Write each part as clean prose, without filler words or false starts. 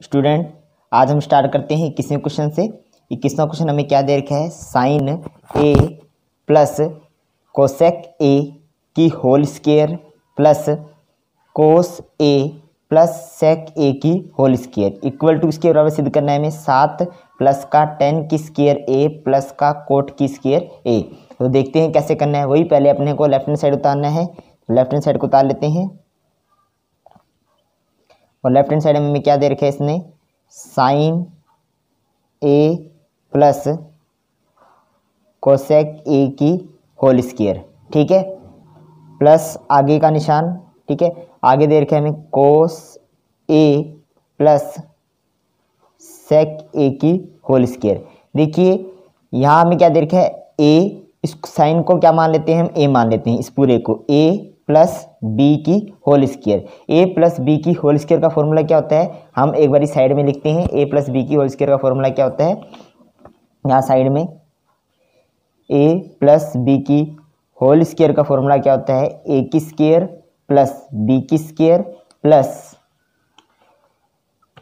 Student, आज हम start करते हैं 21वें क्वेश्चन से। 21वां क्वेश्चन हमें क्या दे रखा है? Sine A plus cosec A की whole square plus cos A plus sec A की होल स्क्वायर इक्वल टू इसके बराबर सिद्ध करना है हमें 7 प्लस का 10 की स्क्वायर ए प्लस का कोट की स्क्वायर ए। तो देखते हैं कैसे करना है। वही पहले अपने को लेफ्ट हैंड साइड उतारना है। लेफ्ट हैंड साइड को उतार लेते हैं और लेफ्ट हैंड साइड में हमें क्या दे रखा है? इसने sine A plus cosec A की होल स्क्वायर, ठीक है, प्लस आगे का निशान, ठीक है, आगे दे रखा है हमें कोस ए प्लस सेक ए की होल स्क्वायर। देखिए यहाँ हमें क्या दे रखा है? ए, इस साइन को क्या मान लेते हैं हम? ए मान लेते हैं, इस पूरे को ए प्लस बी की होल स्क्वायर। ए प्लस बी की होल स्क्वायर का फॉर्मूला क्या होता है? हम एक बार साइड में लिखते हैं। ए प्लस बी की होल स्क्वायर का फॉर्मूला क्या होता है? यहाँ साइड में ए प्लस बी की होल स्क्वायर का फॉर्मूला क्या होता है? ए की स्क्वायर प्लस बी की स्क्वायर प्लस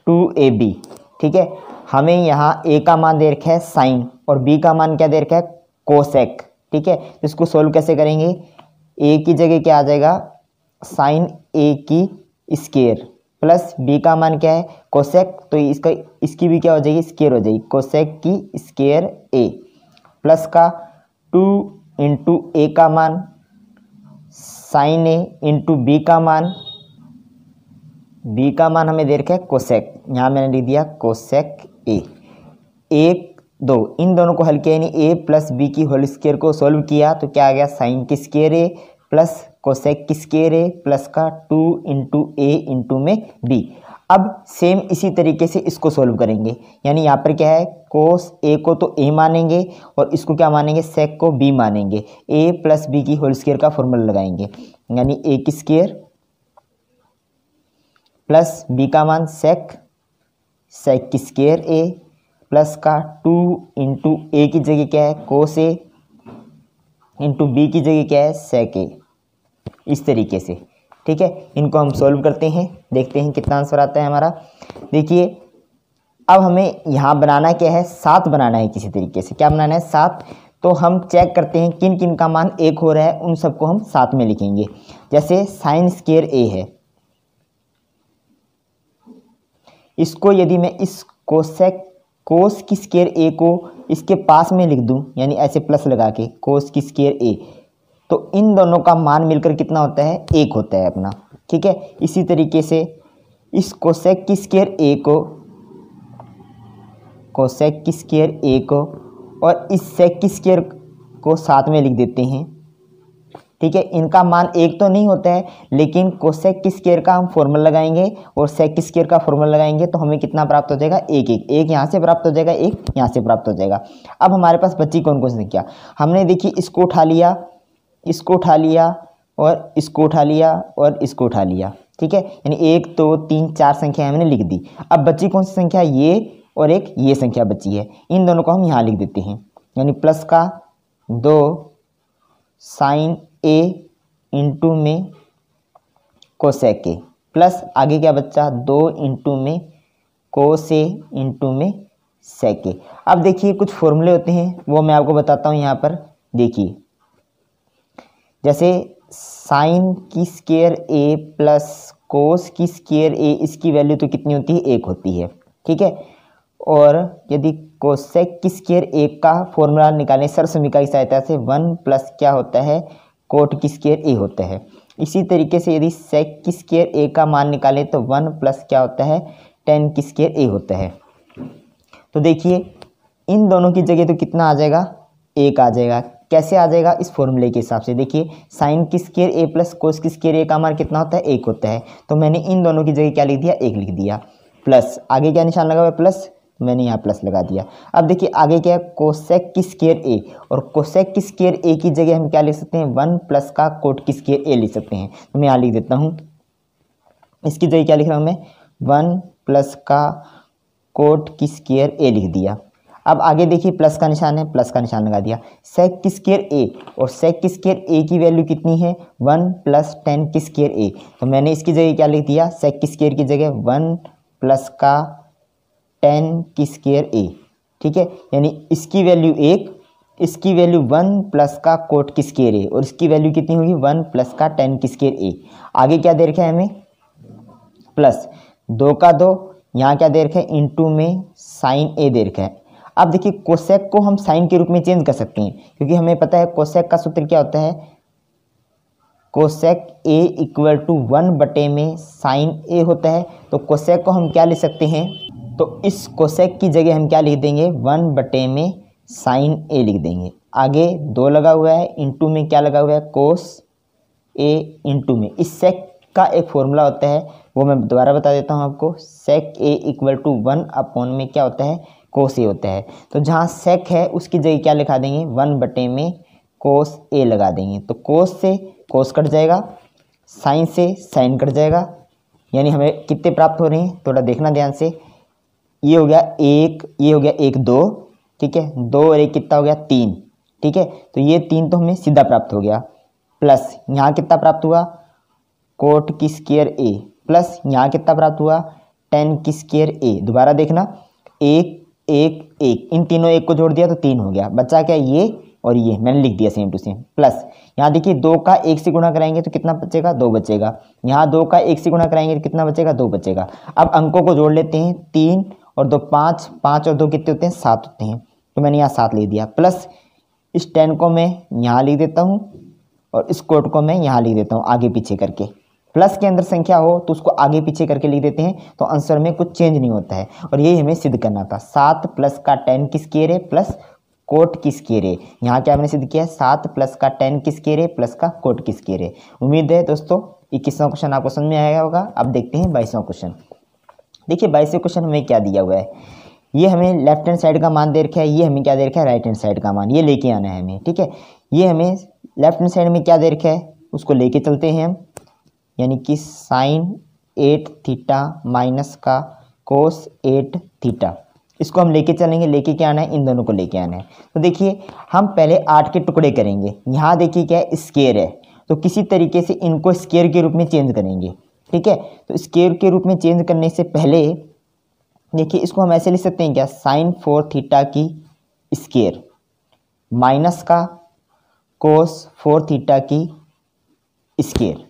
2ab, ठीक है। हमें यहाँ ए का मान दे रखा है साइन और बी का मान क्या दे रखा है? कोसेक, ठीक है। तो इसको सोल्व कैसे करेंगे? ए की जगह क्या आ जाएगा? साइन ए की स्क्वायर प्लस बी का मान क्या है? कोसेक, तो इसकी भी क्या हो जाएगी? स्क्वायर हो जाएगी, कोसेक की स्क्वायर ए प्लस का 2 इंटू ए का मान साइन ए इंटू बी का मान, बी का मान हमें दे रखा है कोसेक, यहाँ मैंने लिख दिया कोसेक ए। 1 2 इन दोनों को हल किया, यानी ए प्लस बी की होल स्क्वायर को सोल्व किया तो क्या आ गया? साइन की स्क्वायर ए प्लस कोसेक की स्क्वायर ए प्लस का 2 इंटू ए इंटू में बी। अब सेम इसी तरीके से इसको सोल्व करेंगे, यानी यहाँ पर क्या है? कोस ए को तो ए मानेंगे और इसको क्या मानेंगे? सेक को बी मानेंगे। ए प्लस बी की होल स्क्वायर का फॉर्मूला लगाएंगे, यानी ए की स्क्वायर प्लस बी का मान सेक, सेक की स्क्वायर ए प्लस का 2 इंटू ए की जगह क्या है? कोस ए इंटू बी की जगह क्या है? सेक ए। इस तरीके से, ठीक है, इनको हम सॉल्व करते हैं, देखते हैं कितना आंसर आता है हमारा। देखिए अब हमें यहाँ बनाना क्या है? 7 बनाना है किसी तरीके से। क्या बनाना है? 7। तो हम चेक करते हैं किन किन का मान 1 हो रहा है, उन सबको हम 7 में लिखेंगे। जैसे साइन स्क्वायर ए है, इसको यदि मैं इस कोस की स्क्वायर ए को इसके पास में लिख दूं, यानी ऐसे प्लस लगा के कोस की स्क्वायर ए, तो इन दोनों का मान मिलकर कितना होता है? 1 होता है अपना, ठीक है। इसी तरीके से इस कोसेक की स्क्वायर ए को, कोसेक की स्क्वायर ए को और इस सेक की स्क्वायर को साथ में लिख देते हैं, ठीक है। इनका मान 1 तो नहीं होता है, लेकिन कोसेक की स्क्वायर का हम फॉर्मूला लगाएंगे और सेक की स्क्वायर का फॉर्मूला लगाएंगे तो हमें कितना प्राप्त हो जाएगा? 1 1 1 यहाँ से प्राप्त हो जाएगा, 1 यहाँ से प्राप्त हो जाएगा। अब हमारे पास बची कौन कौन सी संख्या? हमने देखिए इसको उठा लिया, इसको उठा लिया और इसको उठा लिया और इसको उठा लिया, ठीक है, यानी 1 2 3 4 संख्या हमने लिख दी। अब बची कौन सी संख्या? ये और एक ये संख्या बची है। इन दोनों को हम यहाँ लिख देते हैं, यानी प्लस का 2 साइन ए इंटू में कोसेक ए प्लस आगे क्या बच्चा? 2 इंटू में कोस ए इंटू में सेक ए। अब देखिए कुछ फॉर्मूले होते हैं, वो मैं आपको बताता हूँ यहाँ पर। देखिए जैसे साइन की स्क्वायर ए प्लस कोस की स्क्वायर ए, इसकी वैल्यू तो कितनी होती है? 1 होती है, ठीक है। और यदि कोसेक की स्क्वायर ए का फॉर्मूला निकालें सर्व समीकरण की सहायता से, 1 प्लस क्या होता है? कोट की स्क्वायर ए होता है। इसी तरीके से यदि सेक की स्क्वायर ए का मान निकालें तो 1 प्लस क्या होता है? 10 की स्क्वायर ए होता है। तो देखिए इन दोनों की जगह तो कितना आ जाएगा? 1 आ जाएगा। कैसे आ जाएगा? इस फॉर्मूले के हिसाब से। देखिए साइन की स्क्वायर ए प्लस कोस की स्क्वायर ए का मान कितना होता है? 1 होता है। तो मैंने इन दोनों की जगह क्या लिख दिया? 1 लिख दिया, प्लस आगे क्या निशान लगा हुआ है? प्लस, मैंने यहाँ प्लस लगा दिया। अब देखिए आगे क्या है? कोसेक की स्क्वायर ए, और कोसेक की स्क्वायर ए की जगह हम क्या लिख सकते हैं? 1 प्लस का कोट की स्क्वायर ए लिख सकते हैं। तो मैं यहाँ लिख देता हूँ, इसकी जगह क्या लिख रहा हूँ मैं? 1 प्लस का कोट की स्क्वायर ए लिख दिया। अब आगे देखिए प्लस का निशान है, प्लस का निशान लगा दिया। सेक की स्क्वायर ए, और सेक की स्क्वायर ए की वैल्यू कितनी है? 1 प्लस 10 की स्क्वायर ए। तो मैंने इसकी जगह क्या लिख दिया? सेक की स्क्वायर की जगह 1 प्लस का टेन की स्क्वायर ए, ठीक है, यानी इसकी वैल्यू 1, इसकी वैल्यू 1 प्लस का कोट की स्क्वायर ए, और इसकी वैल्यू कितनी होगी 1 प्लस का टेन की स्क्वायर ए। आगे क्या दे रखा है हमें, प्लस 2 का 2, यहाँ क्या दे रखा है इंटू में साइन ए दे रखा है। अब देखिए कोसेक को हम साइन के रूप में चेंज कर सकते हैं, क्योंकि हमें पता है कोसेक का सूत्र क्या होता है, कोसेक ए इक्वल टू 1 बटे में साइन ए होता है। तो कोसेक को हम क्या लिख सकते हैं, तो इस कोसेक की जगह हम क्या लिख देंगे 1 बटे में साइन ए लिख देंगे। आगे 2 लगा हुआ है, इंटू में क्या लगा हुआ है कोस ए इंटू में। इस सेक का एक फॉर्मूला होता है, वो मैं दोबारा बता देता हूँ आपको, सेक ए इक्वल टू 1 अपॉन में क्या होता है कोस ए होता है। तो जहाँ सेक है उसकी जगह क्या लिखा देंगे 1 बटे में कोस ए लगा देंगे। तो कोस से कोस कट जाएगा, साइन से साइन कट जाएगा, यानी हमें कितने प्राप्त हो रहे हैं, थोड़ा देखना ध्यान से। ये हो गया 1, ये हो गया 1 2, ठीक है, 2 और 1 कितना हो गया 3, ठीक है। तो ये 3 तो हमें सीधा प्राप्त हो गया, प्लस यहाँ कितना प्राप्त हुआ कोट की स्क्वायर ए, प्लस यहाँ कितना प्राप्त हुआ टेन की स्क्वायर ए। दोबारा देखना 1 1 1, इन तीनों 1 को जोड़ दिया तो 3 हो गया, बचा क्या ये और ये मैंने लिख दिया सेम टू सेम। प्लस यहाँ देखिए 2 का 1 से गुणा कराएंगे तो कितना बचेगा 2 बचेगा, यहाँ 2 का 1 से गुणा कराएंगे तो कितना बचेगा 2 बचेगा। अब अंकों को जोड़ लेते हैं, 3 और 2 5, 5 और 2 कितने होते हैं 7 होते हैं, तो मैंने यहाँ 7 लिख दिया। प्लस इस 10 को मैं यहाँ लिख देता हूँ और इस कोट को मैं यहाँ लिख देता हूँ आगे पीछे करके। प्लस के अंदर संख्या हो तो उसको आगे पीछे करके लिख देते हैं, तो आंसर में कुछ चेंज नहीं होता है। और यही हमें सिद्ध करना था, 7 प्लस का 10 की स्क्वायर है प्लस कोट की स्क्वायर है। यहाँ क्या हमने सिद्ध किया है 7 प्लस का 10 की स्क्वायर है प्लस का कोट की स्क्वायर है। उम्मीद है दोस्तों 21वां क्वेश्चन आपको समझ में आया होगा। अब देखते हैं 22वां क्वेश्चन। देखिए 22वें क्वेश्चन हमें क्या दिया हुआ है, ये हमें लेफ्ट हैंड साइड का मान दे रखा है, ये हमें क्या दे रखा है राइट हैंड साइड का मान, ये लेके आना है हमें, ठीक है। ये हमें लेफ्ट हैंड साइड में क्या दे रखा है उसको लेके चलते हैं हम, यानी कि साइन 8 थीटा माइनस का कोस 8 थीटा, इसको हम लेके चलेंगे। लेके क्या आना है, इन दोनों को लेके आना है। तो देखिए हम पहले 8 के टुकड़े करेंगे, यहाँ देखिए क्या है स्क्वायर है, तो किसी तरीके से इनको स्क्वायर के रूप में चेंज करेंगे, ठीक है। तो स्क्वायर के रूप में चेंज करने से पहले देखिए इसको हम ऐसे लिख सकते हैं क्या, साइन 4 थीटा की स्क्वायर माइनस का कोस 4 थीटा की स्क्वायर,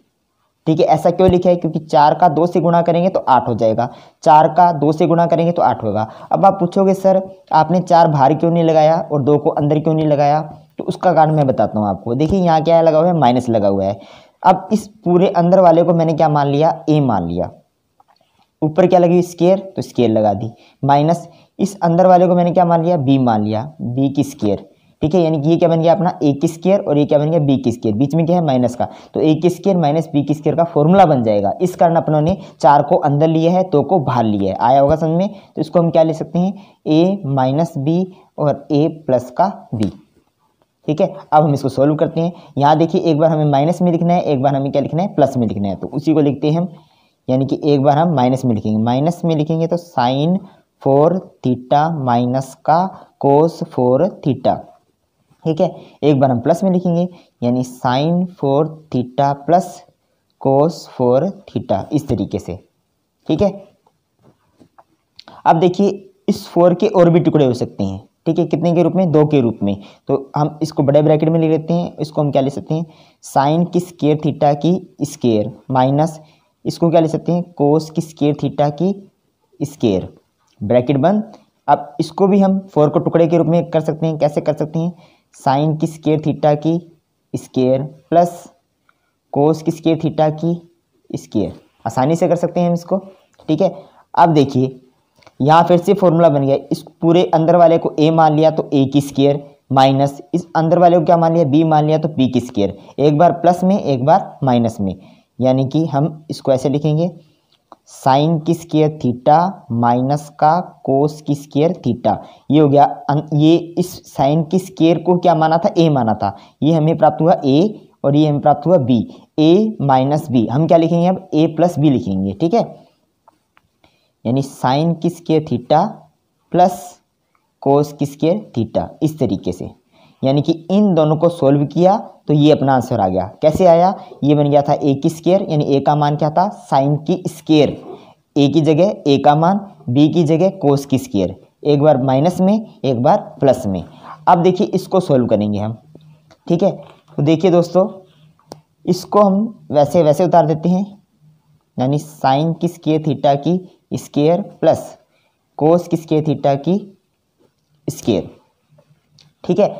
ठीक है। ऐसा क्यों लिखा है, क्योंकि 4 का 2 से गुणा करेंगे तो 8 हो जाएगा, 4 का 2 से गुणा करेंगे तो 8 होगा। अब आप पूछोगे सर आपने 4 बाहर क्यों नहीं लगाया और 2 को अंदर क्यों नहीं लगाया, तो उसका कारण मैं बताता हूँ आपको। देखिए यहाँ क्या लगा हुआ है माइनस लगा हुआ है। अब इस पूरे अंदर वाले को मैंने क्या मान लिया ए मान लिया, ऊपर क्या लगी स्क्वायर तो स्क्वायर लगा दी, माइनस इस अंदर वाले को मैंने क्या मान लिया बी मान लिया, बी की स्क्वायर, ठीक है। यानी कि ये क्या बन गया अपना ए की स्क्वायर और ये क्या बन गया बी की स्क्वायर, बीच में क्या है माइनस का, तो ए की स्क्वायर माइनस बी की स्क्वायर का फॉर्मूला बन जाएगा। इस कारण अपनों ने 4 को अंदर लिया है, 2 को बाहर लिया है, आया होगा समझ में। तो इसको हम क्या ले सकते हैं ए माइनस बी और ए प्लस का बी, ठीक है। अब हम इसको सोल्व करते हैं। यहाँ देखिए एक बार हमें माइनस में लिखना है, एक बार हमें क्या लिखना है प्लस में लिखना है, तो उसी को लिखते हैं हम, यानी कि एक बार हम माइनस में लिखेंगे, माइनस में लिखेंगे तो साइन 4 थीटा माइनस का कोस 4 थीटा, ठीक है। एक बार हम प्लस में लिखेंगे, यानी sine 4 theta plus cos 4 theta, इस तरीके से, ठीक है। अब देखिए इस 4 के और भी टुकड़े हो सकते हैं, ठीक है, कितने के रूप में 2 के रूप में, तो हम इसको बड़े ब्रैकेट में लिख लेते हैं। इसको हम क्या ले सकते हैं साइन की स्क्वायर थीटा की स्क्वायर माइनस इसको क्या ले सकते हैं कोस की स्क्वायर थीटा की स्क्वायर, ब्रैकेट बंद। अब इसको भी हम 4 को टुकड़े के रूप में कर सकते हैं, कैसे कर सकते हैं साइन की स्क्वायर थीटा की स्क्वायर प्लस कोस की स्क्वायर थीटा की स्क्वायर, आसानी से कर सकते हैं हम इसको, ठीक है। अब देखिए यहाँ फिर से फॉर्मूला बन गया, इस पूरे अंदर वाले को a मान लिया तो a की स्क्वायर माइनस इस अंदर वाले को क्या मान लिया b मान लिया तो b की स्क्वायर, एक बार प्लस में एक बार माइनस में, यानी कि हम इसको ऐसे लिखेंगे साइन की स्क्वायर थीटा माइनस का कोस की स्क्वायर थीटा। ये हो गया, ये इस साइन की स्क्वायर को क्या माना था a माना था, ये हमें प्राप्त हुआ a और ये हमें प्राप्त हुआ b, a माइनस b, हम क्या लिखेंगे अब a प्लस b लिखेंगे, ठीक है। यानी साइन की स्क्वायर थीटा प्लस कोस की स्क्वायर थीटा, इस तरीके से, यानी कि इन दोनों को सोल्व किया तो ये अपना आंसर आ गया। कैसे आया, ये बन गया था ए की स्क्वायर, यानी ए का मान क्या था साइन की स्क्वायर, ए की जगह ए का मान, बी की जगह कोस की स्क्वायर, एक बार माइनस में एक बार प्लस में। अब देखिए इसको सोल्व करेंगे हम, ठीक है। तो देखिए दोस्तों, इसको हम वैसे वैसे उतार देते हैं, यानी साइन की स्क्वायर थीटा की स्क्वायर प्लस कोस की स्क्वायर थीटा की स्क्वायर, ठीक है।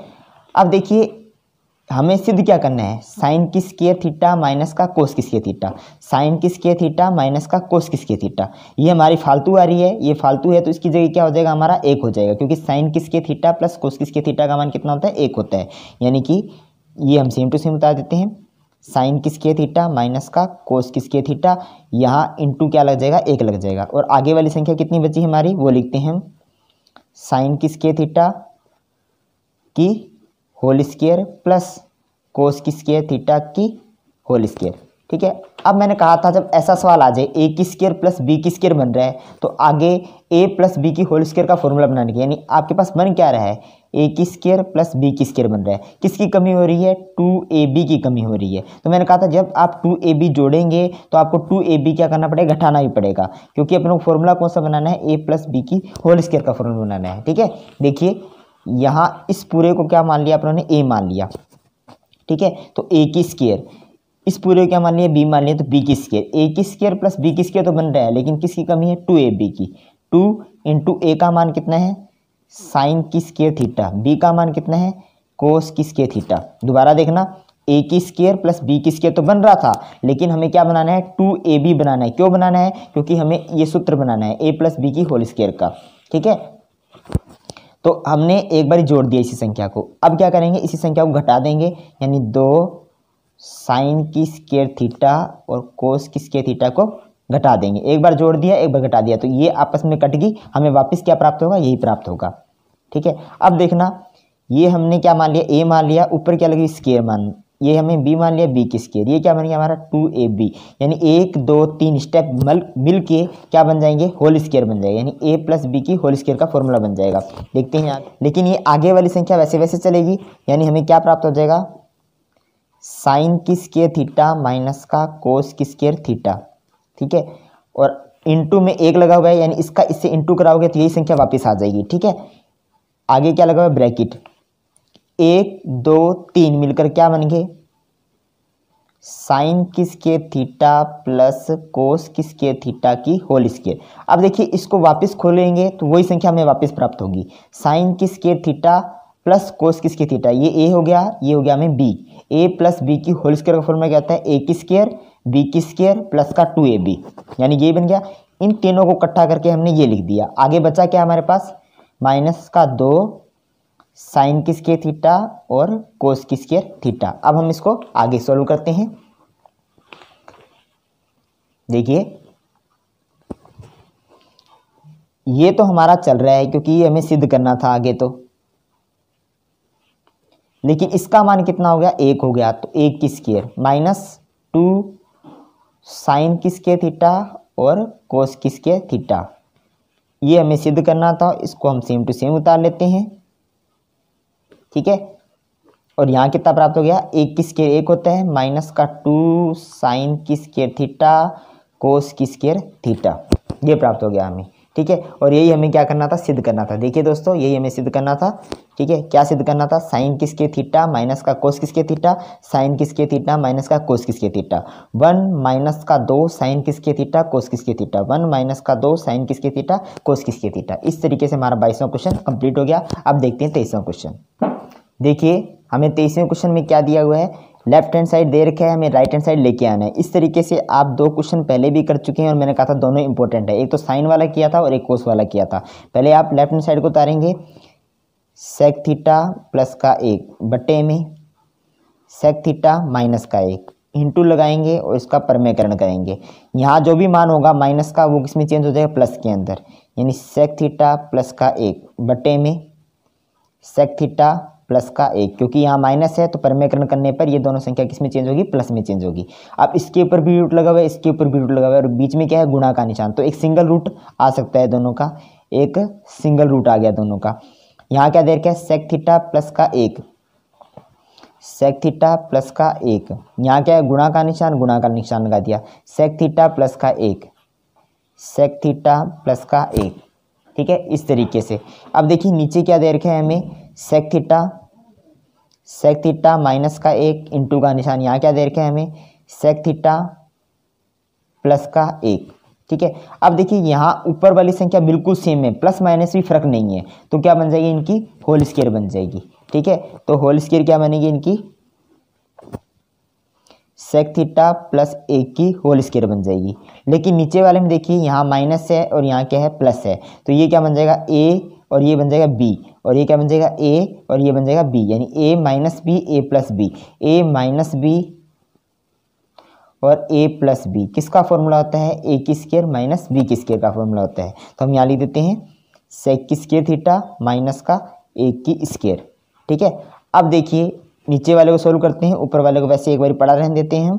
अब देखिए हमें सिद्ध क्या करना है, साइन की स्क्वायर थीटा माइनस का कोस की स्क्वायर थीटा, साइन की स्क्वायर थीटा माइनस का कोस की स्क्वायर थीटा। ये हमारी फालतू आ रही है, ये फालतू है तो इसकी जगह क्या हो जाएगा, हमारा एक हो जाएगा, क्योंकि साइन की स्क्वायर थीटा प्लस कोस की स्क्वायर थीटा का मान कितना होता है, एक होता है। यानी कि ये हम सेम टू सेम उतार देते हैं, साइन की स्क्वायर थीटा माइनस का कोस की स्क्वायर थीटा, यहाँ इंटू क्या लग जाएगा, एक लग जाएगा। और आगे वाली संख्या कितनी बची हमारी, वो लिखते हैं हम, साइन की स्क्वायर थीटा की होल स्क्वायर प्लस कोस की स्क्वायर थीटा की होल स्क्वायर, ठीक है। अब मैंने कहा था जब ऐसा सवाल आ जाए ए की स्क्वायर प्लस बी की स्क्वायर बन रहा है, तो आगे ए प्लस बी की होल स्क्वायर का फॉर्मूला बनाने की, यानी आपके पास बन क्या रहा है, ए की स्क्वायर प्लस बी की स्क्वायर बन रहा है। किसकी कमी हो रही है, 2ab की कमी हो रही है। तो मैंने कहा था जब आप 2ab जोड़ेंगे तो आपको 2ab क्या करना पड़ेगा, घटाना ही पड़ेगा, क्योंकि अपने को फॉर्मूला कौन सा बनाना है, ए प्लस बी की होल स्क्वायर का फॉर्मूला बनाना है, ठीक है। देखिए यहाँ इस पूरे को क्या मान लिया अपनों ने, ए मान लिया, ठीक है। तो ए की स्क्वायर, इस पूरे को क्या मान लिया, बी मान लिया, तो बी की स्क्वायर, ए की स्क्वायर प्लस बी की स्क्वायर तो बन रहा है, लेकिन किसकी कमी है, 2ab की। 2 इंटू ए का मान कितना है, साइन की स्क्वायर थीटा, बी का मान कितना है, कोस की स्क्वायर थीटा। दोबारा देखना, ए की स्क्वायर प्लस बी की स्क्वायर तो बन रहा था, लेकिन हमें क्या बनाना है, 2ab बनाना है। क्यों बनाना है, क्योंकि हमें ये सूत्र बनाना है ए प्लस बी की होल स्क्वायर का, ठीक है। तो हमने एक बार जोड़ दिया इसी संख्या को, अब क्या करेंगे, इसी संख्या को घटा देंगे, यानी 2 साइन की स्क्वायर थीटा और कोस की स्क्वायर थीटा को घटा देंगे। एक बार जोड़ दिया एक बार घटा दिया, तो ये आपस में कट गई, हमें वापस क्या प्राप्त होगा, यही प्राप्त होगा, ठीक है। अब देखना, ये हमने क्या मान लिया, ए मान लिया, ऊपर क्या लगी, स्क्वायर मान, ये हमें बी मान लिया, बी की स्क्वायर, ये क्या बन गया हमारा 2ab, यानी 1 2 3 स्टेप मिल के क्या बन जाएंगे, होल स्क्वायर बन जाएगा, यानी a प्लस बी की होल स्क्वायर का फॉर्मूला बन जाएगा। देखते हैं लेकिन ये आगे वाली संख्या वैसे वैसे चलेगी, यानी हमें क्या प्राप्त हो जाएगा, साइन की स्क्वायर थीटा माइनस का कोस की स्क्वायर थीटा, ठीक है। और इंटू में एक लगा हुआ है, यानी इसका इससे इंटू कराओगे तो यही संख्या वापस आ जाएगी, ठीक है। आगे क्या लगा हुआ है, ब्रैकेट, 1 2 3 मिलकर क्या बन गए, साइन की स्क्वायर थीटा प्लस कोस की स्क्वायर थीटा की होल स्क्वायर। अब देखिए इसको वापस खोलेंगे तो वही संख्या हमें वापस प्राप्त होगी, साइन की स्क्वायर थीटा प्लस कोस की स्क्वायर थीटा, ये ए हो गया, ये हो गया हमें बी, ए प्लस बी की होल स्क्वायर का फॉर्मूला क्या होता है, ए की स्क्वायर बी की स्क्वायर प्लस का 2ab, यानी ये बन गया। इन तीनों को इकट्ठा करके हमने ये लिख दिया। आगे बचा क्या हमारे पास, माइनस का 2 साइन की स्क्वायर थीटा और कोस की स्क्वायर थीटा। अब हम इसको आगे सॉल्व करते हैं। देखिए ये तो हमारा चल रहा है क्योंकि ये हमें सिद्ध करना था आगे, तो लेकिन इसका मान कितना हो गया, 1 हो गया, तो 1 की स्क्वायर माइनस 2 साइन की स्क्वायर थीटा और कोस की स्क्वायर थीटा, ये हमें सिद्ध करना था। इसको हम सेम टू सेम उतार लेते हैं, ठीक है। और यहाँ कितना प्राप्त हो गया, 1 की स्क्वायर 1 होता है, माइनस का 2 साइन की स्क्वायर थीटा कोस की स्क्वायर थीटा, ये प्राप्त हो गया हमें, ठीक है। और यही हमें क्या करना था, सिद्ध करना था। देखिए दोस्तों यही हमें सिद्ध करना था, ठीक है। क्या सिद्ध करना था, साइन की स्क्वायर थीटा माइनस का कोस की स्क्वायर थीटा, साइन की स्क्वायर थीटा माइनस का कोस की स्क्वायर थीटा, 1 माइनस का 2 साइन की स्क्वायर थीटा कोस की स्क्वायर थीटा, 1 माइनस का 2 साइन की स्क्वायर थीटा कोस की स्क्वायर थीटा। इस तरीके से हमारा 22वां क्वेश्चन कंप्लीट हो गया। अब देखते हैं 23वां क्वेश्चन। देखिए हमें 23वें क्वेश्चन में क्या दिया हुआ है, लेफ्ट हैंड साइड दे रखा है, हमें राइट हैंड साइड लेके आना है। इस तरीके से आप 2 क्वेश्चन पहले भी कर चुके हैं और मैंने कहा था दोनों इंपॉर्टेंट है, एक तो साइन वाला किया था और एक कोस वाला किया था। पहले आप लेफ्ट हैंड साइड को उतारेंगे, सेक थीटा प्लस का 1 बटे में सेक थीटा माइनस का 1 इंटू लगाएंगे और इसका परमेकरण करेंगे। यहाँ जो भी मान होगा माइनस का वो किस में चेंज हो जाएगा, प्लस के अंदर, यानी सेक थीटा प्लस का 1 बटे में सेक थीटा प्लस का 1, क्योंकि यहाँ माइनस है तो परमेकरण करने पर ये दोनों संख्या किस में चेंज होगी, प्लस में चेंज होगी। अब इसके ऊपर भी रूट लगा हुआ है, इसके ऊपर भी रूट लगा हुआ है और बीच में क्या है, गुणा का निशान, तो एक सिंगल रूट आ सकता है दोनों का, एक सिंगल रूट आ गया दोनों का। यहाँ क्या दे रखा है, सेक थीटा प्लस का 1, सेक थीटा प्लस का 1, यहाँ क्या है, गुणा का निशान, गुणा का निशान लगा दिया, सेक थीटा प्लस का 1 सेक थीटा प्लस का 1, ठीक है, इस तरीके से। अब देखिए नीचे क्या दे रखा है हमें, सेक थीटा माइनस का 1 इंटू का निशान, यहाँ क्या दे रखा है हमें, सेक थीटा प्लस का 1, ठीक है। अब देखिए यहाँ ऊपर वाली संख्या बिल्कुल सेम है, प्लस माइनस भी फर्क नहीं है, तो क्या बन जाएगी, इनकी होल स्क्वायर बन जाएगी, ठीक है। तो होल स्क्वायर क्या बनेगी इनकी, सेक थीटा प्लस 1 की होल स्क्वायर बन जाएगी। लेकिन नीचे वाले में देखिए यहाँ माइनस है और यहाँ क्या है, प्लस है, तो ये क्या बन जाएगा, a और ये बन जाएगा b, और ये क्या बन जाएगा, a और ये बन जाएगा b, यानी a minus B A plus B, a minus B और a प्लस बी किसका फॉर्मूला होता है, a की स्क्वायर माइनस b की स्क्वायर का फॉर्मूला होता है। तो हम यहाँ लिख देते हैं सेक की स्क्वायर थीटा माइनस का 1 की स्क्वायर, ठीक है। अब देखिए नीचे वाले को सोल्व करते हैं, ऊपर वाले को वैसे एक बार पढ़ा रहने देते हैं हम।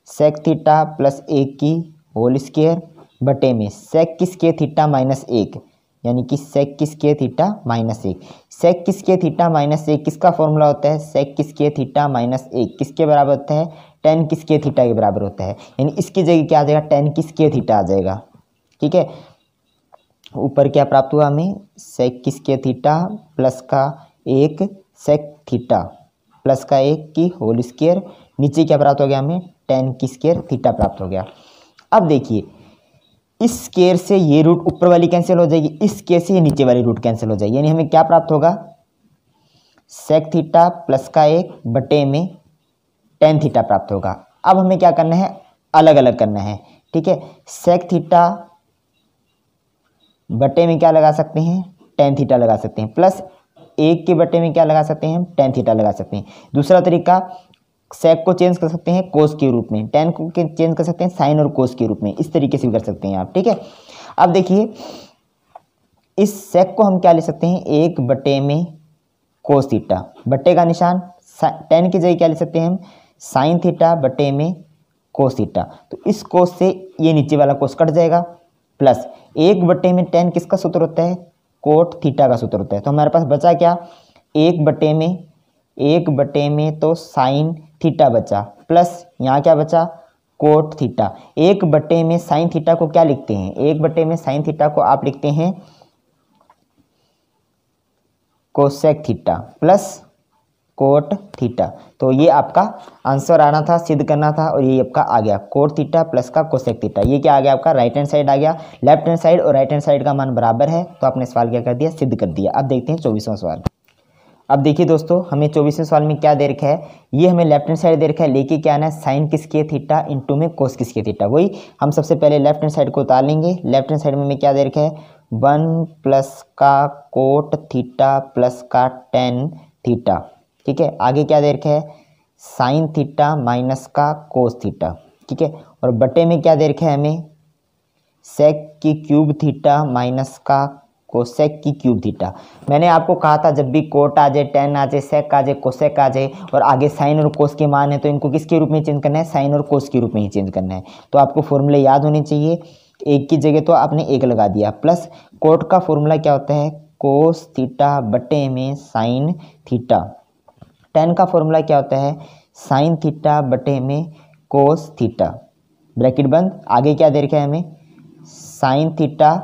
सेक थीटा प्लस 1 की होल स्क्वायर बटे में सेक की स्क्वायर थीटा माइनस 1, यानी कि सेक की स्क्वायर थीटा माइनस 1। सेक की स्क्वायर थीटा माइनस 1 किसका फॉर्मूला होता है, सेक की स्क्वायर थीटा माइनस 1 किसके बराबर होता है, टेन की स्क्वायर थीटा के बराबर होता है, यानी इसकी जगह क्या आ जाएगा, टेन की स्क्वायर थीटा आ जाएगा, ठीक है। ऊपर क्या प्राप्त हुआ हमें, सेक की स्क्वायर थीटा प्लस का 1 सेक थीटा प्लस का 1 की होल स्क्वायर, नीचे क्या प्राप्त हो गया हमें, टेन की स्क्वायर थीटा प्राप्त हो गया। अब देखिए इस स्क्वायर से ये रूट ऊपर वाली कैंसिल हो जाएगी, इस स्क्वायर से ये नीचे वाली रूट कैंसिल हो जाएगी, यानी हमें क्या प्राप्त होगा, सेक थीटा प्लस का 1 बटे में टेन थीटा प्राप्त होगा। अब हमें क्या करना है, अलग अलग करना है, ठीक है। सेक थीटा बटे में क्या लगा सकते हैं, टेन थीटा लगा सकते हैं, प्लस 1 के बटे में क्या लगा सकते हैं, हम टेन थीटा लगा सकते हैं। दूसरा तरीका, सेक को चेंज कर सकते हैं कोस के रूप में, टेन को चेंज कर सकते हैं साइन और कोस के रूप में, इस तरीके से भी कर सकते हैं आप, ठीक है। अब देखिए इस सेक को हम क्या ले सकते हैं, 1 बटे में कोस थीटा, बटे का निशान, टेन की जगह क्या ले सकते हैं हम, साइन थीटा बटे में कोस थीटा, तो इस कोस से ये नीचे वाला कोस कट जाएगा, प्लस 1 बटे में टेन किसका सूत्र होता है, कोट थीटा का सूत्र होता है। तो हमारे पास बचा क्या, 1 बटे में तो साइन थीटा बचा, प्लस यहाँ क्या बचा, कोट थीटा। 1 बटे में साइन थीटा को क्या लिखते हैं, 1 बटे में साइन थीटा को आप लिखते हैं cosec theta plus cot theta. तो ये आपका आंसर आना था, सिद्ध करना था, और ये आपका आ गया कोट थीटा प्लस का कोसेक थीटा। ये क्या आ गया आपका, राइट हैंड साइड आ गया, लेफ्ट हैंड साइड और राइट हैंड साइड का मान बराबर है, तो आपने सवाल क्या कर दिया, सिद्ध कर दिया। अब देखते हैं 24वां सवाल। अब देखिए दोस्तों हमें 24वें सवाल में क्या दे रखा है, ये हमें लेफ्ट हैंड साइड दे रखा है, लेके क्या आना है, साइन की स्क्वायर थीटा इंटू में कोस की स्क्वायर थीटा। वही हम सबसे पहले लेफ्ट हैंड साइड को उतार लेंगे। लेफ्ट हैंड साइड में हमें क्या दे रखा है, 1 प्लस का कोट थीटा प्लस का टेन थीटा, ठीक है। आगे क्या दे रखा है, साइन थीटा माइनस का कोस थीटा, ठीक है। और बटे में क्या दे रखा है हमें, सेक की क्यूब थीटा माइनस का कोसेक की क्यूब थीटा। मैंने आपको कहा था जब भी कोट आ जाए, टेन आ जाए, सेक आ जाए, कोसेक आ जाए और आगे साइन और कोस के मान है, तो इनको किसके रूप में चेंज करना है, साइन और कोस के रूप में ही चेंज करना है। तो आपको फॉर्मूले याद होने चाहिए, 1 की जगह तो आपने 1 लगा दिया, प्लस कोट का फॉर्मूला क्या होता है, कोस थीटा बटे में साइन थीटा। टेन का फॉर्मूला क्या होता है, साइन थीटा बटे में कोस थीटा, ब्रैकेट बंद। आगे क्या दे रखा है हमें, साइन थीटा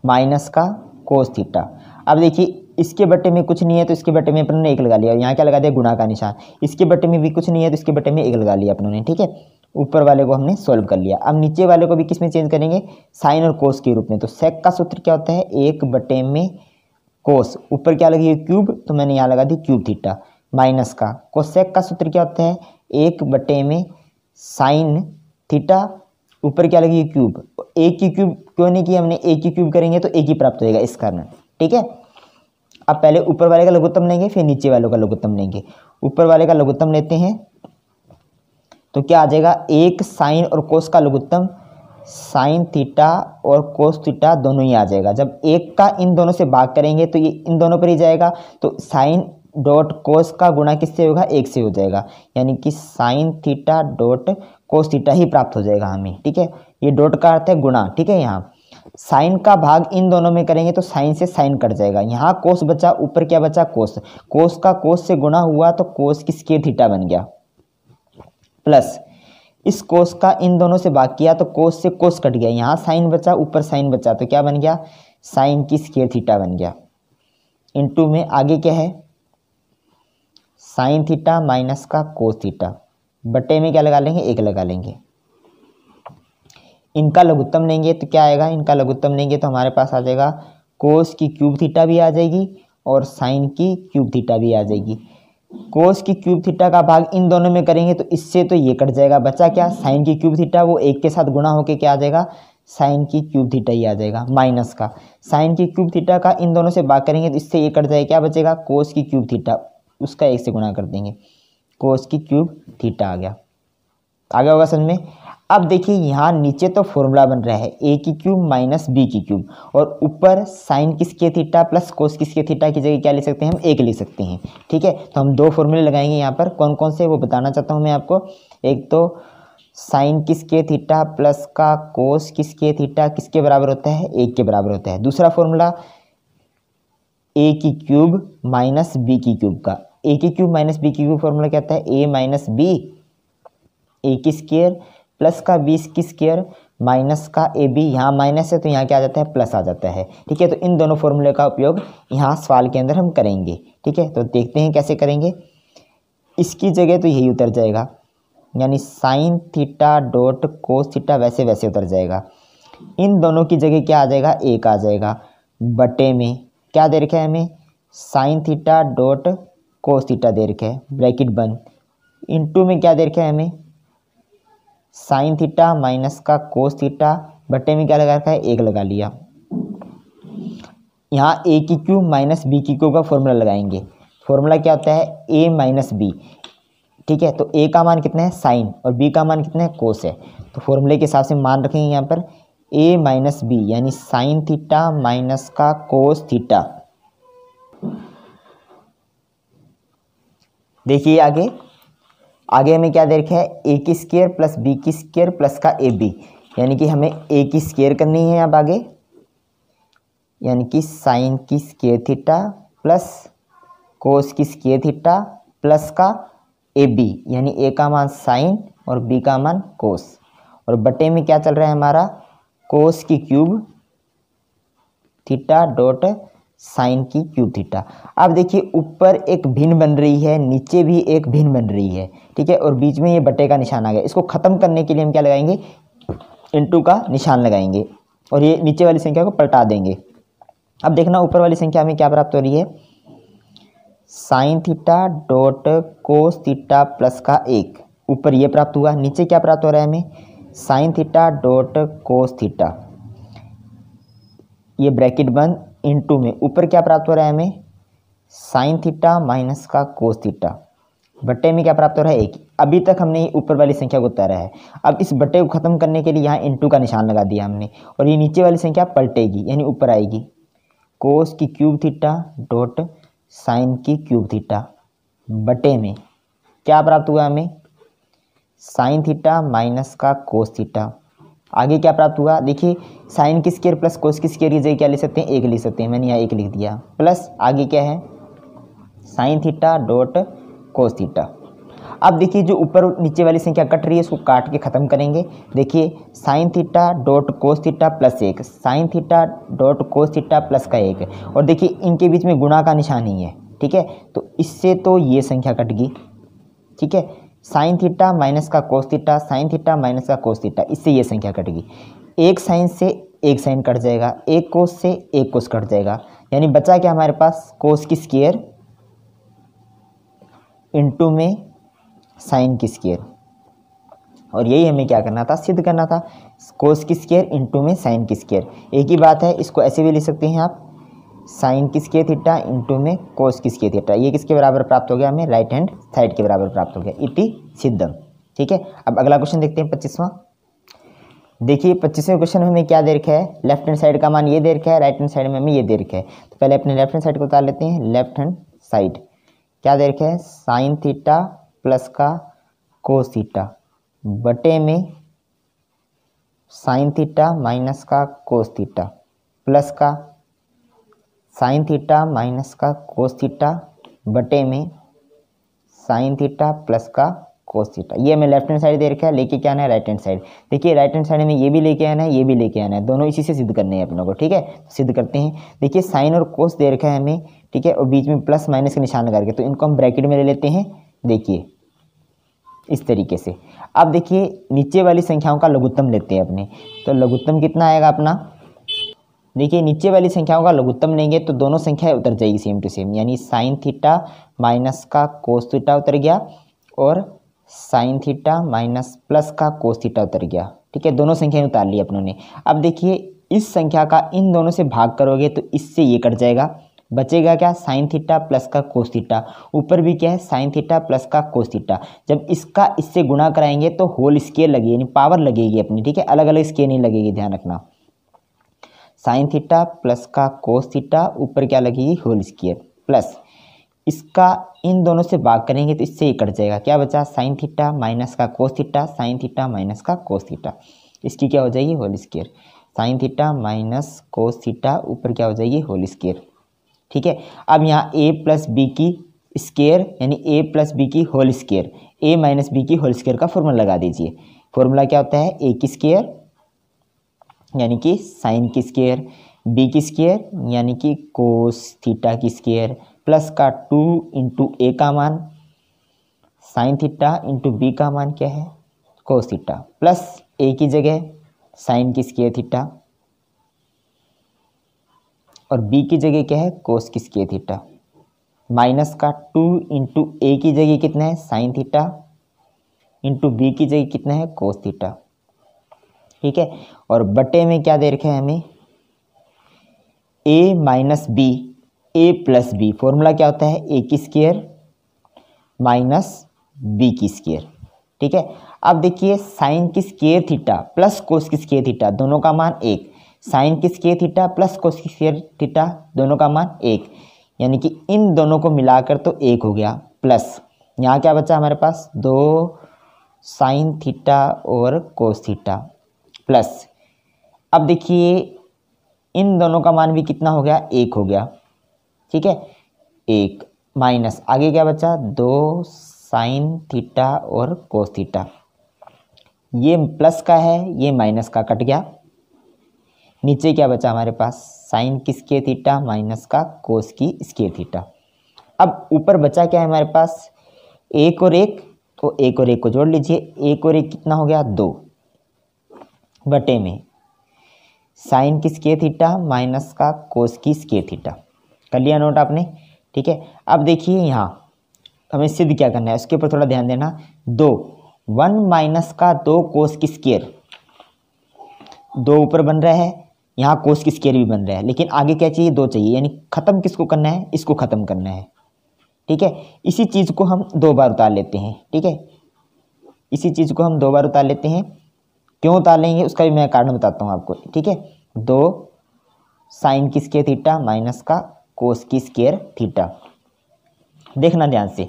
माइनस का कोस थीटा। अब देखिए इसके बटे में कुछ नहीं है, तो इसके बटे में अपन ने 1 लगा लिया, यहाँ क्या लगा दिया, गुणा का निशान। इसके बटे में भी कुछ नहीं है, तो इसके बटे में 1 लगा लिया अपन ने, ठीक है। ऊपर वाले को हमने सॉल्व कर लिया। अब नीचे वाले को भी किस में चेंज करेंगे, साइन और कोस के रूप में। तो सेक का सूत्र क्या होता है, 1 बटे में कोस, ऊपर क्या लगी है क्यूब, तो मैंने यहाँ लगा दी क्यूब थीटा, माइनस का कोसेक का सूत्र क्या होता है, 1 बटे में साइन थीटा, ऊपर क्या लगी है क्यूब। 1 की क्यूब क्यों नहीं की हमने, 1 की क्यूब करेंगे तो 1 ही प्राप्त होएगा इस कारण, ठीक है। अब पहले ऊपर वाले का लघुत्तम लेंगे, फिर नीचे वालों का लघुत्तम लेंगे। ऊपर वाले का लघुत्तम लेते हैं तो क्या आ जाएगा, 1 साइन और कोस का लघुत्तम, साइन थीटा और कोस थीटा दोनों ही आ जाएगा। जब 1 का इन दोनों से भाग करेंगे तो ये इन दोनों पर ही जाएगा, तो साइन डॉट कोस का गुणा किससे होगा, 1 से हो जाएगा, यानी कि sine theta dot cos theta ही प्राप्त हो जाएगा हमें, ठीक है। ये डॉट का अर्थ है गुणा, ठीक है। यहाँ साइन का भाग इन दोनों में करेंगे तो साइन से साइन कट जाएगा, यहाँ कोस बचा, ऊपर क्या बचा, कोस। कोस का कोस से गुणा हुआ तो कोस की स्क्वायर थीटा बन गया, प्लस इस कोस का इन दोनों से भाग किया तो कोस से कोस कट गया, यहाँ साइन बचा, ऊपर साइन बचा, तो क्या बन गया, साइन की स्क्वायर थीटा बन गया। इनटू में आगे क्या है, साइन थीटा माइनस का कोस थीटा, बटे में क्या लगा लेंगे, एक लगा लेंगे। इनका लघुत्तम लेंगे तो क्या आएगा, इनका लघुत्तम लेंगे तो हमारे पास आ जाएगा कोस की क्यूब थीटा भी आ जाएगी और साइन की क्यूब थीटा भी आ जाएगी। कोस की क्यूब थीटा का भाग इन दोनों में करेंगे तो इससे तो ये कट जाएगा, बचा क्या, साइन की क्यूब थीटा, वो एक के साथ गुणा होके क्या आ जाएगा, साइन की क्यूब थीटा ही आ जाएगा, माइनस का साइन की क्यूब थीटा का इन दोनों से भाग करेंगे तो इससे ये कट जाएगा, क्या बचेगा, कोस की क्यूब थीटा, उसका एक से गुणा कर देंगे, कोस की क्यूब थीटा आ गया। आगे होगा समझ में। अब देखिए यहाँ नीचे तो फॉर्मूला बन रहा है ए की क्यूब माइनस बी की क्यूब, और ऊपर साइन की स्क्वायर थीटा प्लस कोस की स्क्वायर थीटा की जगह क्या लिख सकते हैं, हम एक लिख सकते हैं। ठीक है, तो हम दो फॉर्मूले लगाएंगे यहाँ पर, कौन कौन से वो बताना चाहता हूँ मैं आपको। एक तो साइन की स्क्वायर थीटा प्लस का कोस की स्क्वायर थीटा किसके बराबर होता है, एक के बराबर होता है। दूसरा फॉर्मूला ए की क्यूब माइनस बी की क्यूब का, ए की क्यूब माइनस बी की क्यूब फॉर्मूला क्या होता है, ए माइनस बी, ए की स्क्वायर प्लस का बी की स्क्वायर माइनस का ए बी, यहाँ माइनस है तो यहाँ क्या आ जाता है, प्लस आ जाता है। ठीक है, तो इन दोनों फॉर्मूले का उपयोग यहाँ सवाल के अंदर हम करेंगे। ठीक है, तो देखते हैं कैसे करेंगे। इसकी जगह तो यही उतर जाएगा, यानी sign theta dot cos theta वैसे वैसे उतर जाएगा। इन दोनों की जगह क्या आ जाएगा, एक आ जाएगा, बटे में क्या दे रखा है हमें, sine theta dot cos theta दे रखा है, ब्रैकेट बंद, इनटू में क्या दे रखा है हमें, साइन थीटा माइनस का कोस थीटा, बटे में क्या लगा रखा है, एक लगा लिया। यहाँ ए की क्यूब माइनस बी की क्यूब का फॉर्मूला लगाएंगे। फॉर्मूला क्या होता है, ए माइनस बी। ठीक है, तो ए का मान कितना है, साइन, और बी का मान कितना है, कोस है। तो फॉर्मूले के हिसाब से मान रखेंगे यहाँ पर ए माइनस बी, यानी साइन थीटा माइनस का कोस थीटा। देखिए आगे हमें क्या दे रखा है, ए की स्क्वायर प्लस बी की स्क्वायर प्लस का ए बी, यानी कि हमें ए की स्क्वायर करनी है अब आगे, यानी कि साइन की स्क्वायर थीटा प्लस कोस की स्क्वायर थीटा प्लस का ए बी, यानी ए का मान साइन और बी का मान कोस, और बटे में क्या चल रहा है हमारा, कोस की क्यूब थीटा डॉट साइन की क्यूब थीटा। अब देखिए ऊपर एक भिन्न बन रही है, नीचे भी एक भिन्न बन रही है। ठीक है, और बीच में ये बटे का निशान आ गया। इसको खत्म करने के लिए हम क्या लगाएंगे, इनटू का निशान लगाएंगे और ये नीचे वाली संख्या को पलटा देंगे। अब देखना ऊपर वाली संख्या में क्या प्राप्त हो रही है, sign theta dot cos theta plus का एक, ऊपर ये प्राप्त हुआ, नीचे क्या प्राप्त हो रहा है हमें, sine theta dot cos theta, ये ब्रैकेट बंद, इनटू में ऊपर क्या प्राप्त हो रहा है हमें, साइन थीटा माइनस का कोस थीटा, बटे में क्या प्राप्त हो रहा है, एक। अभी तक हमने ऊपर वाली संख्या को उतारा है, अब इस बटे को खत्म करने के लिए यहाँ इनटू का निशान लगा दिया हमने, और ये नीचे वाली संख्या पलटेगी यानी ऊपर आएगी, कोस की क्यूब थीटा डॉट साइन की क्यूब थीटा, बटे में क्या प्राप्त हुआ हमें, साइन थीटा माइनस का कोस थीटा। आगे क्या प्राप्त हुआ, देखिए साइन की स्क्वायर प्लस कोस की स्क्वायर की जगह क्या लिख सकते हैं, एक लिख सकते हैं, मैंने यहाँ एक लिख दिया, प्लस आगे क्या है, sign theta dot cos theta. अब देखिए जो ऊपर नीचे वाली संख्या कट रही है इसको काट के खत्म करेंगे। देखिए sine theta dot cos theta plus एक, sine theta dot cos theta plus का एक, और देखिए इनके बीच में गुणा का निशान ही है। ठीक है, तो इससे तो ये संख्या कट गई। ठीक है, साइन थीटा माइनस का cos theta, sine theta minus का कोस थीटा, इससे ये संख्या कट गई। एक साइन से एक साइन कट जाएगा, एक कोस से एक कोस कट जाएगा, यानी बचा क्या हमारे पास, कोस की स्क्वायर इनटू में साइन की स्क्वायर, और यही हमें क्या करना था, सिद्ध करना था, कोस की स्क्वायर इनटू में साइन की स्क्वायर। एक ही बात है, इसको ऐसे भी लिख सकते हैं आप, साइन की स्क्वायर थीटा इंटू में कोस की स्क्वायर थीटा, ये किसके बराबर प्राप्त हो गया हमें, राइट हैंड साइड के बराबर प्राप्त हो गया, इति सिद्धम। ठीक है, अब अगला क्वेश्चन देखते हैं 25वां। देखिए 25वें क्वेश्चन में हमें क्या दे रखा है, लेफ्ट हैंड साइड का मान ये दे रखा है, राइट हैंड साइड में हमें ये दे रखा है। तो पहले अपने लेफ्ट हैंड साइड को उतार लेते हैं। लेफ्ट हैंड साइड क्या दे रखा है, साइन थीटा प्लस का कोस थीटा, बटे में साइन थीटा माइनस का कोस थीटा, प्लस का साइन थीटा माइनस का कोस थीटा, बटे में साइन थीटा प्लस का कोस थीटा। ये हमें लेफ्ट हैंड साइड दे रखा है, लेके क्या आना है राइट हैंड साइड। देखिए राइट हैंड साइड में ये भी लेके आना है, ये भी लेके आना है, दोनों इसी से सिद्ध करने हैं अपनों को। ठीक है, सिद्ध करते हैं। देखिए साइन और कोस दे रखा है हमें, ठीक है, और बीच में प्लस माइनस का निशान लगा के, तो इनको हम ब्रैकेट में ले लेते हैं। देखिए इस तरीके से। अब देखिए नीचे वाली संख्याओं का लघुत्तम लेते हैं अपने, तो लघुत्तम कितना आएगा अपना। देखिए नीचे वाली संख्याओं का लघुत्तम लेंगे तो दोनों संख्याएं उतर जाएगी सेम टू सेम, यानी साइन थीटा माइनस का कोस थीटा उतर गया और साइन थीटा माइनस प्लस का कोस थीटा उतर गया। ठीक है, दोनों संख्याएं उतार ली अपनों ने। अब देखिए इस संख्या का इन दोनों से भाग करोगे तो इससे ये कट जाएगा, बचेगा क्या साइन थीटा प्लस का कोस थीटा। ऊपर भी क्या है साइन थीटा प्लस का कोस थीटा। जब इसका इससे गुणा कराएंगे तो होल स्केयर लगेगी, यानी पावर लगेगी अपनी। ठीक है, अलग अलग स्केयर नहीं लगेगी, ध्यान रखना। साइन थीटा प्लस का कोस थीटा, ऊपर क्या लगेगी होल स्केयर, प्लस इसका इन दोनों से भाग करेंगे तो इससे ये कट जाएगा। क्या बचा साइन थीटा माइनस का cos theta, sine theta minus का कोस थीटा। इसकी क्या हो जाएगी whole square, sine theta minus cos theta, ऊपर क्या हो जाएगी होल स्केयर। ठीक है, अब यहाँ a प्लस बी की स्केयर यानी a प्लस बी की whole square, a minus B की होल स्केयर का फॉर्मूला लगा दीजिए। फॉर्मूला क्या होता है a की स्केयर यानी कि साइन की स्केयर, b की स्केयर यानी कि कोस थीटा की स्केयर, प्लस का 2 इंटू ए का मान साइन थीटा इंटू बी का मान क्या है कोस थीटा, प्लस a की जगह साइन की स्केयर थीटा और b की जगह क्या है कोस की स्केयर थीटा, माइनस का 2 इंटू ए की जगह कितना है साइन थीटा इंटू बी की जगह कितना है कोस थीटा। ठीक है, और बटे में क्या दे रखा है हमें a minus B, a plus B. Formula क्या होता है a की स्केयर माइनस b की स्केयर। ठीक है, अब देखिए साइन की स्केयर थीटा प्लस कोस की स्केयर थीटा, दोनों का मान 1। साइन की स्केयर थीटा प्लस कोस की स्केयर थीटा, दोनों का मान 1, यानी कि इन दोनों को मिलाकर तो 1 हो गया, प्लस यहाँ क्या बचा हमारे पास 2 साइन थीटा और कोस थीटा, प्लस अब देखिए इन दोनों का मान भी कितना हो गया 1 हो गया। ठीक है, 1 माइनस आगे क्या बचा 2 साइन थीटा और कोस थीटा। ये प्लस का है, ये माइनस का कट गया। नीचे क्या बचा हमारे पास साइन की स्केयर थीटा माइनस का कोस की स्केयर थीटा। अब ऊपर बचा क्या है हमारे पास 1 और 1, तो 1 और 1 को जोड़ लीजिए, 1 और 1 कितना हो गया 2, बटे में साइन की स्केयर थीटा माइनस का कोस की स्केयर थीटा। कर लिया नोट आपने। ठीक है, अब देखिए यहाँ हमें सिद्ध क्या करना है उसके ऊपर थोड़ा ध्यान देना। 1 माइनस का 2 कोस की स्केयर, 2 ऊपर बन रहा है, यहाँ कोस की स्केयर भी बन रहा है, लेकिन आगे क्या चाहिए 2 चाहिए, यानी खत्म किसको करना है इसको खत्म करना है। ठीक है, इसी चीज़ को हम 2 बार उतार लेते हैं। ठीक है, इसी चीज़ को हम 2 बार उतार लेते हैं। क्यों उतार लेंगे उसका भी मैं कारण बताता हूँ आपको। ठीक है, 2 साइन की स्केयर थीटा माइनस का कोस की स्केयर थीटा। देखना ध्यान से,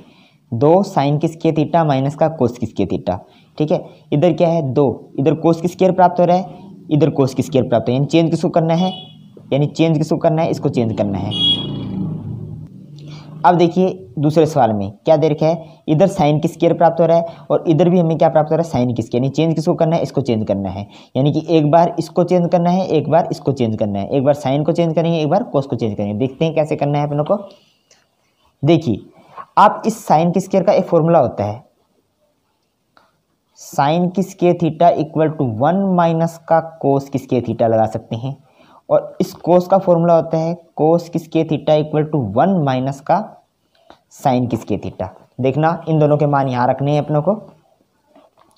2 साइन की स्केयर थीटा माइनस का कोस की स्केयर थीटा। ठीक है, इधर क्या है 2, इधर कोस की स्केयर प्राप्त हो रहा है, इधर कोस की स्केयर प्राप्त हो, यानी चेंज किसको करना है, यानी चेंज किसको करना है इसको चेंज करना है। अब देखिए दूसरे सवाल में क्या दे रखा है, इधर साइन की स्केयर प्राप्त हो रहा है और इधर भी हमें क्या प्राप्त हो रहा है साइन की स्केयर, यानी चेंज किसको करना है इसको चेंज करना है। यानी कि एक बार इसको चेंज करना है, एक बार इसको चेंज करना है, एक बार साइन को चेंज करेंगे, एक बार कोस को चेंज करेंगे। देखते हैं कैसे करना है अपनों को। देखिए आप इस साइन की स्केयर का एक फॉर्मूला होता है, साइन की square theta equal to 1 minus का कोस की स्केयर थीटा लगा सकते हैं, और इस कोस का फॉर्मूला होता है कोस की square theta equal to 1 minus का साइन की स्केयर थीटा। देखना इन दोनों के मान यहाँ रखने हैं अपनों को,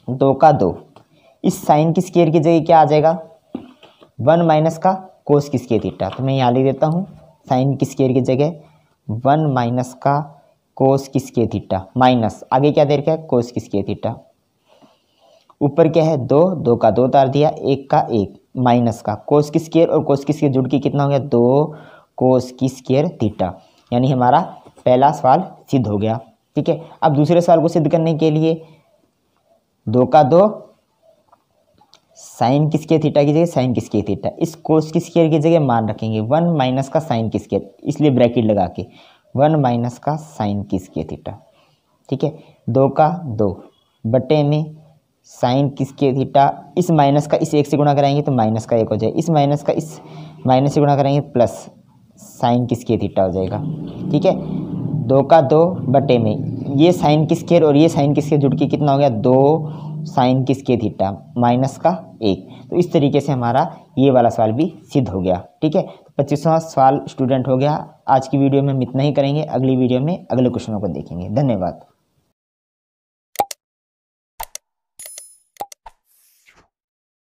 2 का 2, इस साइन की स्केयर की जगह क्या आ जाएगा 1 माइनस का कोस की स्केयर थीटा, तो मैं यहाँ लिख देता हूँ साइन की स्केयर की जगह 1 माइनस का कोस की स्केयर थीटा, माइनस आगे क्या दे रखा है कोस की स्केयर थीटा, ऊपर क्या है 2, 2 का 2 उतार दिया, 1 का 1, माइनस का कोस की स्केयर और कोस की स्केयर जुड़ के कितना हो गया 2 कोस की स्केयर थीटा। यानी हमारा पहला सवाल सिद्ध हो गया। ठीक है, अब दूसरे सवाल को सिद्ध करने के लिए 2 का 2 साइन की स्केयर थीटा की जगह साइन की स्केयर थीटा, इस कोस की स्केयर की जगह मान रखेंगे 1 माइनस का साइन की स्केयर, इसलिए ब्रैकेट लगा के 1 माइनस का साइन की स्केयर थीटा। ठीक है, 2 का 2 बटे में साइन किसके थीटा, इस माइनस का इस एक से गुणा कराएंगे तो माइनस का एक हो जाए, इस माइनस का इस माइनस से गुणा कराएंगे प्लस साइन किसके थीटा हो जाएगा। ठीक है, 2 का 2 बटे में ये साइन किसके और ये साइन किसके जुड़ के कितना हो गया 2 साइन किसके थीटा माइनस का 1। तो इस तरीके से हमारा ये वाला सवाल भी सिद्ध हो गया। ठीक है, तो 25वां सवाल स्टूडेंट हो गया। आज की वीडियो में हम इतना ही करेंगे, अगली वीडियो में अगले क्वेश्चनों को देखेंगे। धन्यवाद।